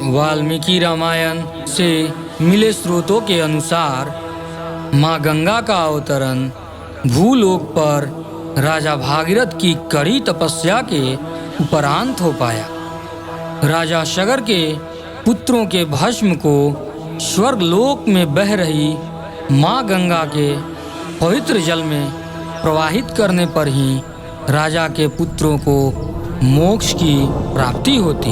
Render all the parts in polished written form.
वाल्मीकि रामायण से मिले स्रोतों के अनुसार माँ गंगा का अवतरण भूलोक पर राजा भागीरथ की कड़ी तपस्या के उपरांत हो पाया। राजा शगर के पुत्रों के भस्म को स्वर्गलोक में बह रही माँ गंगा के पवित्र जल में प्रवाहित करने पर ही राजा के पुत्रों को मोक्ष की प्राप्ति होती,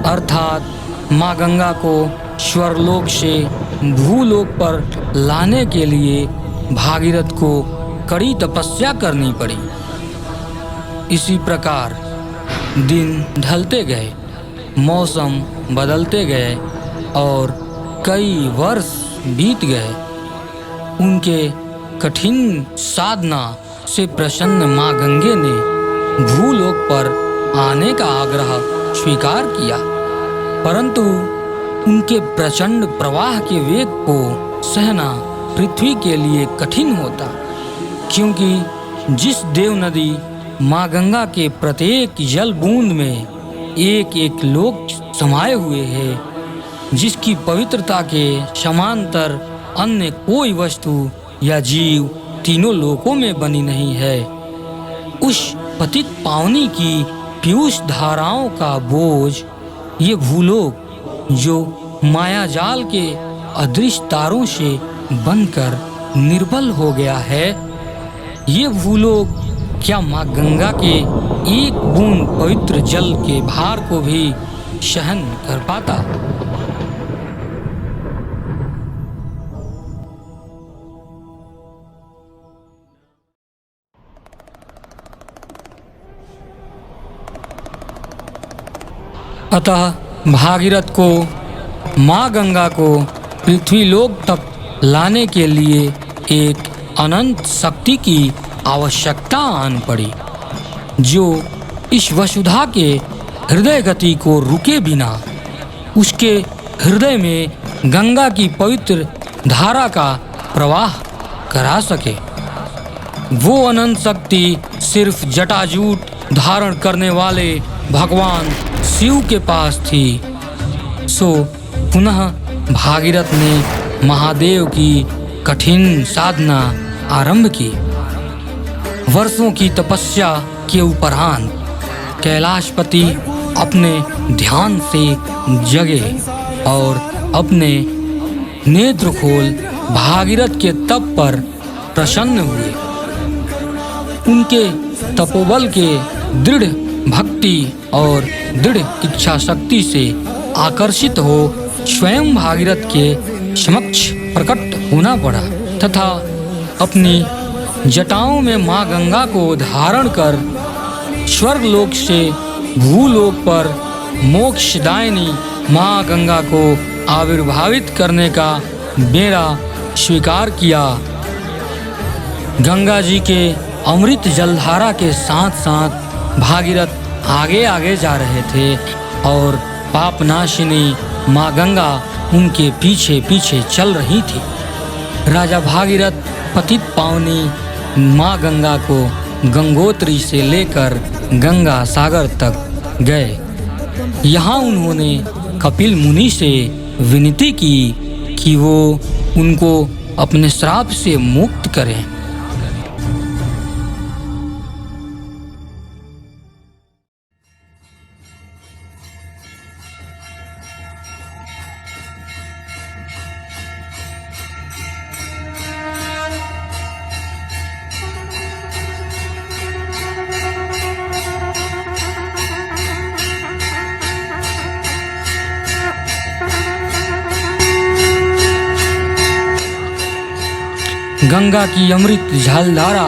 अर्थात माँ गंगा को स्वर्गलोक से भूलोक पर लाने के लिए भागीरथ को कड़ी तपस्या करनी पड़ी। इसी प्रकार दिन ढलते गए, मौसम बदलते गए और कई वर्ष बीत गए। उनके कठिन साधना से प्रसन्न माँ गंगे ने भूलोक पर आने का आग्रह स्वीकार किया, परंतु उनके प्रचंड प्रवाह के वेग को सहना पृथ्वी के लिए कठिन होता, क्योंकि जिस देव नदी माँ गंगा के प्रत्येक जल बूंद में एक एक लोक समाये हुए है, जिसकी पवित्रता के समांतर अन्य कोई वस्तु या जीव तीनों लोकों में बनी नहीं है, उस पतित पावनी की पीयूष धाराओं का बोझ ये भूलोक जो माया जाल के अदृश्य तारों से बनकर निर्बल हो गया है, ये भूलोक क्या माँ गंगा के एक बूंद पवित्र जल के भार को भी सहन कर पाता? अतः भागीरथ को माँ गंगा को पृथ्वी लोक तक लाने के लिए एक अनंत शक्ति की आवश्यकता आन पड़ी, जो इस वसुधा के हृदय गति को रुके बिना उसके हृदय में गंगा की पवित्र धारा का प्रवाह करा सके। वो अनंत शक्ति सिर्फ जटाजूट धारण करने वाले भगवान शिव के पास थी। सो पुनः भागीरथ ने महादेव की कठिन साधना आरंभ की। वर्षों की तपस्या के उपरांत कैलाशपति अपने ध्यान से जगे और अपने नेत्र खोल भागीरथ के तप पर प्रसन्न हुए। उनके तपोबल के दृढ़ भक्ति और दृढ़ इच्छा शक्ति से आकर्षित हो स्वयं भागीरथ के समक्ष प्रकट होना पड़ा तथा अपनी जटाओं में माँ गंगा को धारण कर स्वर्गलोक से भूलोक पर मोक्षदायिनी माँ गंगा को आविर्भावित करने का बेड़ा स्वीकार किया। गंगा जी के अमृत जलधारा के साथ साथ भागीरथ आगे आगे जा रहे थे और पापनाशिनी माँ गंगा उनके पीछे पीछे चल रही थी। राजा भागीरथ पतित पावनी माँ गंगा को गंगोत्री से लेकर गंगा सागर तक गए। यहाँ उन्होंने कपिल मुनि से विनती की कि वो उनको अपने श्राप से मुक्त करें। गंगा की अमृत जलधारा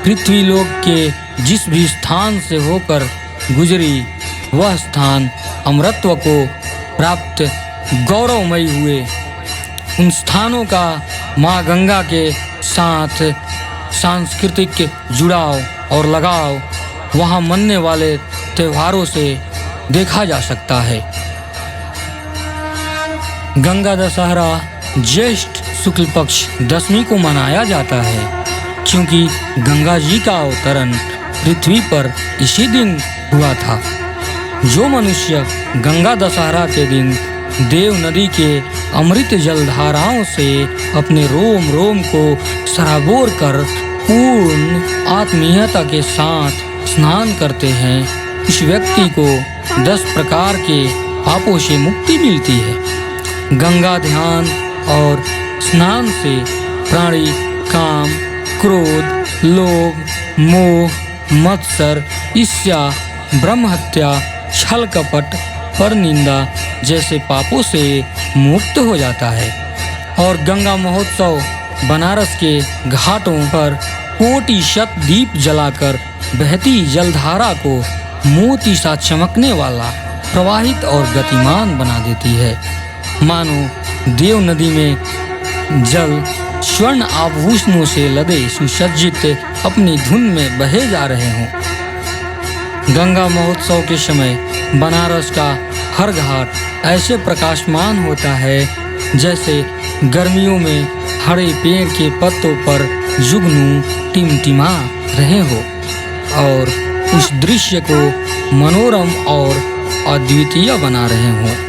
पृथ्वी लोक के जिस भी स्थान से होकर गुजरी, वह स्थान अमरत्व को प्राप्त गौरवमयी हुए। उन स्थानों का माँ गंगा के साथ सांस्कृतिक जुड़ाव और लगाव वहाँ मनने वाले त्योहारों से देखा जा सकता है। गंगा दशहरा ज्येष्ठ शुक्ल पक्ष दशमी को मनाया जाता है, क्योंकि गंगा जी का अवतरण पृथ्वी पर इसी दिन हुआ था। जो मनुष्य गंगा दशहरा के दिन देव नदी के अमृत जलधाराओं से अपने रोम रोम को सराबोर कर पूर्ण आत्मीयता के साथ स्नान करते हैं, उस व्यक्ति को 10 प्रकार के पापों से मुक्ति मिलती है। गंगा ध्यान और स्नान से प्राणी काम, क्रोध, लोभ, मोह, मत्सर, ईर्ष्या, ब्रह्महत्या, छल कपट, परनिंदा जैसे पापों से मुक्त हो जाता है। और गंगा महोत्सव बनारस के घाटों पर कोटि शत दीप जलाकर बहती जलधारा को मोती सा चमकने वाला, प्रवाहित और गतिमान बना देती है। मानो देव नदी में जल स्वर्ण आभूषणों से लदे सुसज्जित अपनी धुन में बहे जा रहे हों। गंगा महोत्सव के समय बनारस का हर घाट ऐसे प्रकाशमान होता है जैसे गर्मियों में हरे पेड़ के पत्तों पर जुगनू टिमटिमा रहे हो और उस दृश्य को मनोरम और अद्वितीय बना रहे हों।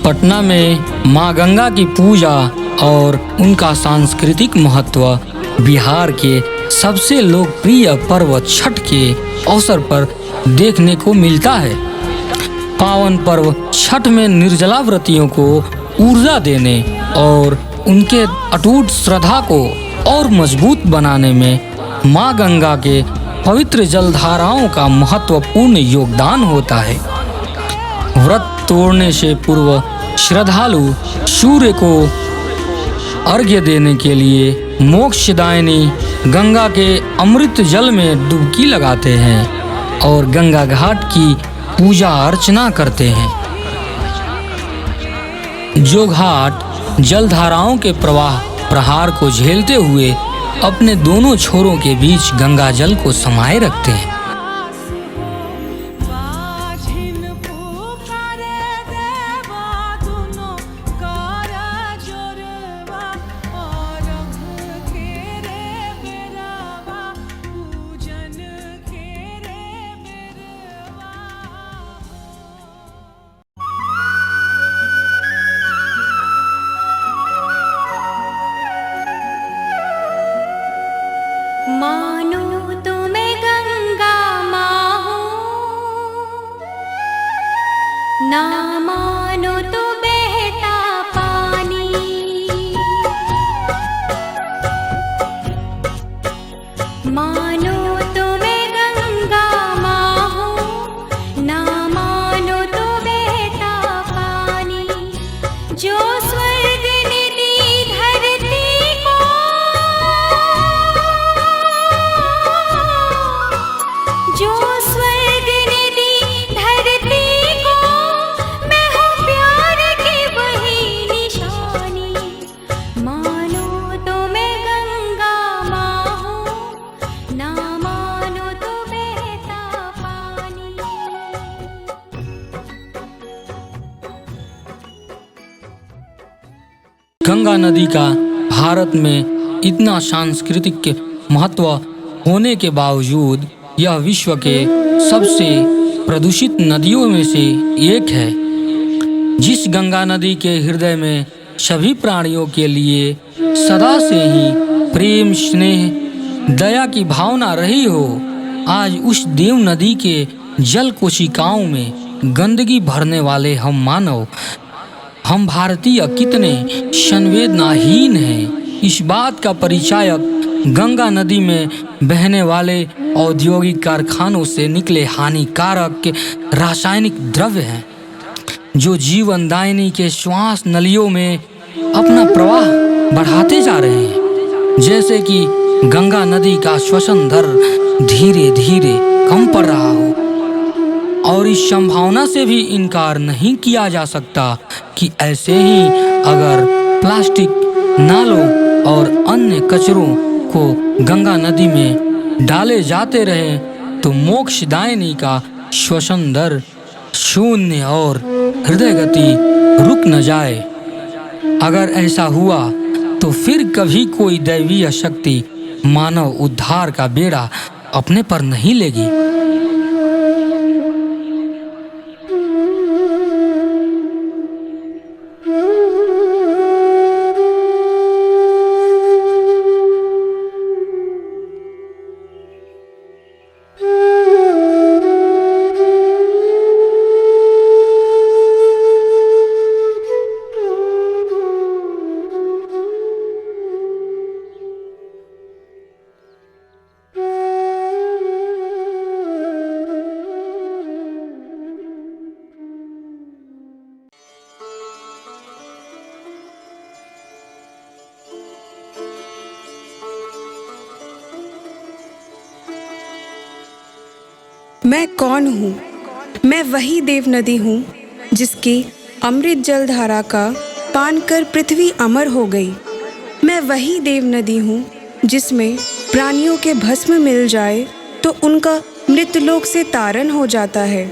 पटना में माँ गंगा की पूजा और उनका सांस्कृतिक महत्व बिहार के सबसे लोकप्रिय पर्व छठ के अवसर पर देखने को मिलता है। पावन पर्व छठ में निर्जला व्रतियों को ऊर्जा देने और उनके अटूट श्रद्धा को और मजबूत बनाने में माँ गंगा के पवित्र जलधाराओं का महत्वपूर्ण योगदान होता है। व्रत तोड़ने से पूर्व श्रद्धालु सूर्य को अर्घ्य देने के लिए मोक्षदायिनी गंगा के अमृत जल में डुबकी लगाते हैं और गंगा घाट की पूजा अर्चना करते हैं। जो घाट जलधाराओं के प्रहार को झेलते हुए अपने दोनों छोरों के बीच गंगा जल को समाये रखते हैं। मानो तो मैं गंगा माँ हूँ, ना मानो तो बहता पानी। मानो तो मैं गंगा माँ हूँ, ना मानो तो बहता पानी। जो स्वर्ग ने दी धरती को, जो स्वर्ग ने दी धरती को, मैं हूँ प्यार की वही निशानी। मानो तो मैं गंगा माँ हूँ, ना मानो तो बहता पानी। गंगा नदी का भारत में इतना सांस्कृतिक महत्व होने के बावजूद यह विश्व के सबसे प्रदूषित नदियों में से एक है। जिस गंगा नदी के हृदय में सभी प्राणियों के लिए सदा से ही प्रेम, स्नेह, दया की भावना रही हो, आज उस देव नदी के जल कोशिकाओं में गंदगी भरने वाले हम मानव, हम भारतीय कितने संवेदनाहीन हैं। इस बात का परिचायक गंगा नदी में बहने वाले औद्योगिक कारखानों से निकले हानिकारक रासायनिक द्रव्य हैं, जो जीवनदायिनी के श्वास नलियों में अपना प्रवाह बढ़ाते जा रहे हैं। जैसे कि गंगा नदी का श्वसन दर धीरे धीरे कम पड़ रहा हो। और इस संभावना से भी इनकार नहीं किया जा सकता कि ऐसे ही अगर प्लास्टिक, नालों और अन्य कचरों को गंगा नदी में डाले जाते रहे तो मोक्षदायिनी का श्वसन दर शून्य और हृदय गति रुक न जाए। अगर ऐसा हुआ तो फिर कभी कोई दैवीय शक्ति मानव उद्धार का बेड़ा अपने पर नहीं लेगी। मैं कौन हूँ? मैं वही देव नदी हूँ जिसकी अमृत जलधारा का पान कर पृथ्वी अमर हो गई। मैं वही देव नदी हूँ जिसमें प्राणियों के भस्म मिल जाए तो उनका मृतलोक से तारण हो जाता है।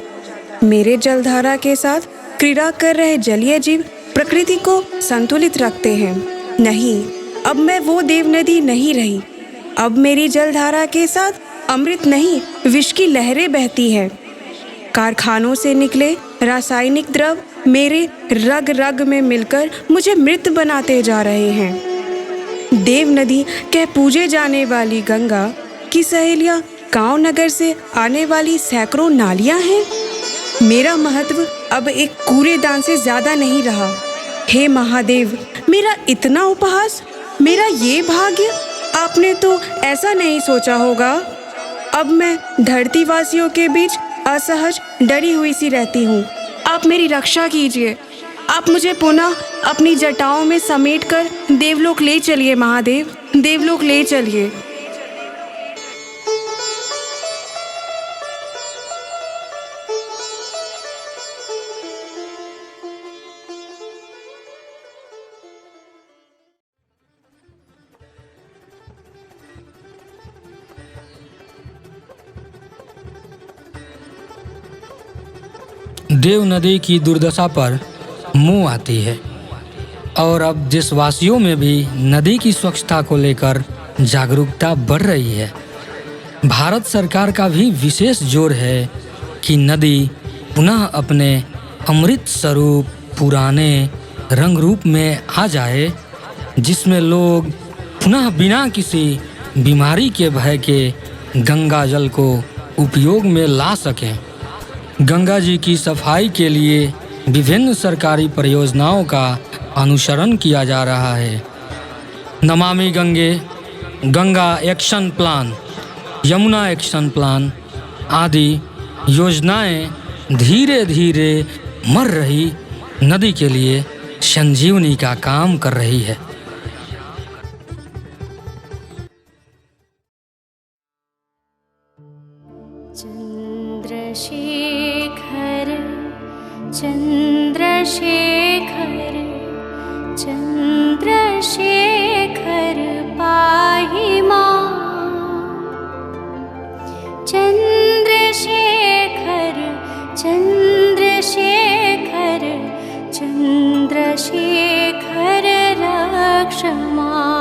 मेरे जलधारा के साथ क्रीड़ा कर रहे जलीय जीव प्रकृति को संतुलित रखते हैं। नहीं, अब मैं वो देव नदी नहीं रही। अब मेरी जलधारा के साथ अमृत नहीं, विष की लहरें बहती है। कारखानों से निकले रासायनिक द्रव्य मेरे रग रग में मिलकर मुझे मृत बनाते जा रहे हैं। देव नदी कह पूजे जाने वाली गंगा की सहेलियां गांव नगर से आने वाली सैकड़ों नालियां हैं। मेरा महत्व अब एक कूड़ेदान से ज्यादा नहीं रहा। हे महादेव, मेरा इतना उपहास, मेरा ये भाग्य, आपने तो ऐसा नहीं सोचा होगा। अब मैं धरतीवासियों के बीच असहज डरी हुई सी रहती हूँ। आप मेरी रक्षा कीजिए। आप मुझे पुनः अपनी जटाओं में समेटकर देवलोक ले चलिए महादेव, देवलोक ले चलिए। देव नदी की दुर्दशा पर मुंह आती है और अब देशवासियों में भी नदी की स्वच्छता को लेकर जागरूकता बढ़ रही है। भारत सरकार का भी विशेष जोर है कि नदी पुनः अपने अमृत स्वरूप पुराने रंग रूप में आ जाए, जिसमें लोग पुनः बिना किसी बीमारी के भय के गंगा जल को उपयोग में ला सकें। गंगा जी की सफाई के लिए विभिन्न सरकारी परियोजनाओं का अनुसरण किया जा रहा है। Namami Gange, Ganga action plan, Yamuna action plan आदि योजनाएं धीरे धीरे मर रही नदी के लिए संजीवनी का काम कर रही है। चंद्रशेखर चंद्रशेखर चंद्रशेखर पाहि मां। चंद्रशेखर चंद्रशेखर चंद्रशेखर रक्ष मां।